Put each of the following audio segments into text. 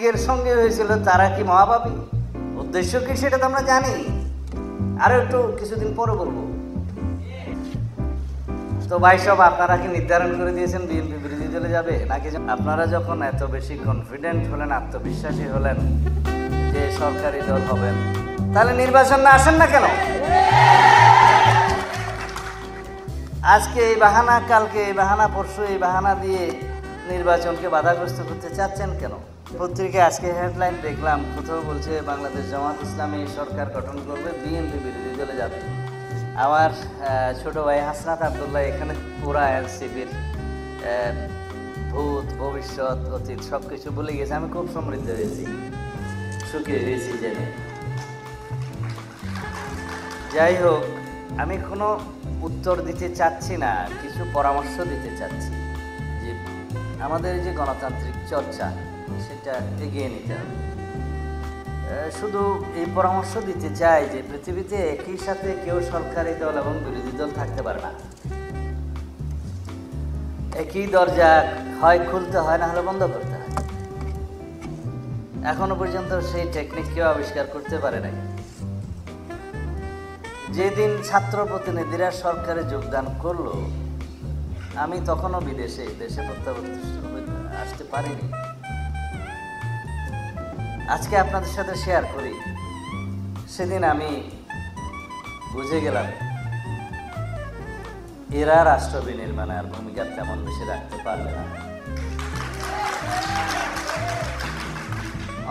এর সঙ্গে হয়েছিল তারা কি মহাপাপী? উদ্দেশ্য কি সেটা তো আমরা জানি, আরো একটু কিছুদিন পরে বলবো। তো ভাই সব আপনারা কি নির্ধারণ করে দিয়েছেন বিএনপি বিরোধী দলে যাবে নাকি? আপনারা যখন এত বেশি কনফিডেন্ট হলেন, আত্মবিশ্বাসী হলেন যে সরকারি দল হবেন, তাহলে নির্বাচন না আসেন না কেন? আজকে এই বাহানা, কালকে এই বাহানা, পরশু এই বাহানা দিয়ে নির্বাচনকে বাধাগ্রস্ত করতে চাচ্ছেন কেন? পত্রিকায় আজকে হেডলাইন দেখলাম, কোথাও বলছে বাংলাদেশ জামাত ইসলামী সরকার গঠন করবে, বিএনপি বিরোধী দলে যাবে। আমার ছোট ভাই হাসনাত আব্দুল্লাহ এখানে পুরা এনসিপির ভূত, ভবিষ্যৎ, অতীত সব কিছু ভুলে গেছে। আমি খুব সমৃদ্ধ হয়েছি, সুখী হয়েছি জেনে। যাই হোক, আমি কোনো উত্তর দিতে চাচ্ছি না, কিছু পরামর্শ দিতে চাচ্ছি যে আমাদের যে গণতান্ত্রিক চর্চা সেটা এগিয়ে নিতে হবে। শুধু এই পরামর্শ দিতে চাই যে পৃথিবীতে একই সাথে কেউ সরকারি দল এবং বিরোধী দল থাকতে পারে না। একই দরজা হয় খুলতে হয়, না হলে বন্ধ করতে হয়। এখনো পর্যন্ত সেই টেকনিক কেউ আবিষ্কার করতে পারে নাই। যেদিন ছাত্র প্রতিনিধিরা সরকারে যোগদান করলো, আমি তখনও দেশে প্রত্যাবর্তিত আসতে পারিনি। আজকে আপনাদের সাথে শেয়ার করি, সেদিন আমি বুঝে গেলাম এরা রাষ্ট্র বিনির্মাণে আর ভূমিকা তেমন বেশি রাখতে পারবে না।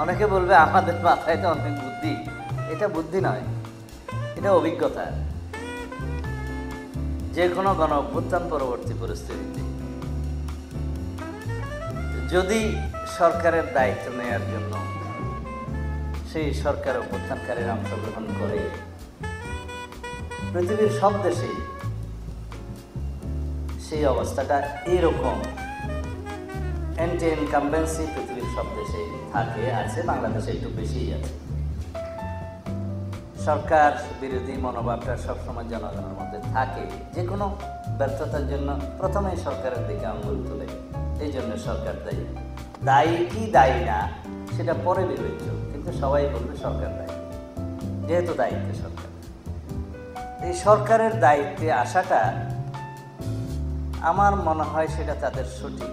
অনেকে বলবে আমাদের মাথায় তো অনেক বুদ্ধি। এটা বুদ্ধি নয়, এটা অভিজ্ঞতা। যে কোনো গণ অভ্যুত্থান পরবর্তী পরিস্থিতিতে যদি সরকারের দায়িত্ব নেওয়ার জন্য সেই সরকার অভ্যুত্থানকারীরা অংশগ্রহণ করে, পৃথিবীর সব দেশেই সেই অবস্থাটা এরকম। অ্যান্টি ইনকামবেন্সি পৃথিবীর সব দেশে থাকে, আছে, বাংলাদেশে একটু বেশিই আছে। সরকার বিরোধী মনোভাবটা সবসময় জনগণের মধ্যে থাকে। যে কোনো ব্যর্থতার জন্য প্রথমেই সরকারের দিকে আঙুল তুলে, এই জন্য সরকার দায়ী। দায়ী কি দায়ী না সেটা পরে বিবেচ্য, কিন্তু সবাই বলবে সরকার দায়ী, যেহেতু দায়িত্বে সরকার। এই সরকারের দায়িত্বে আসাটা আমার মনে হয় সেটা তাদের সঠিক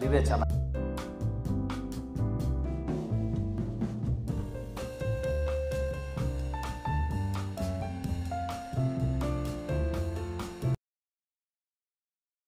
বিবেচনা।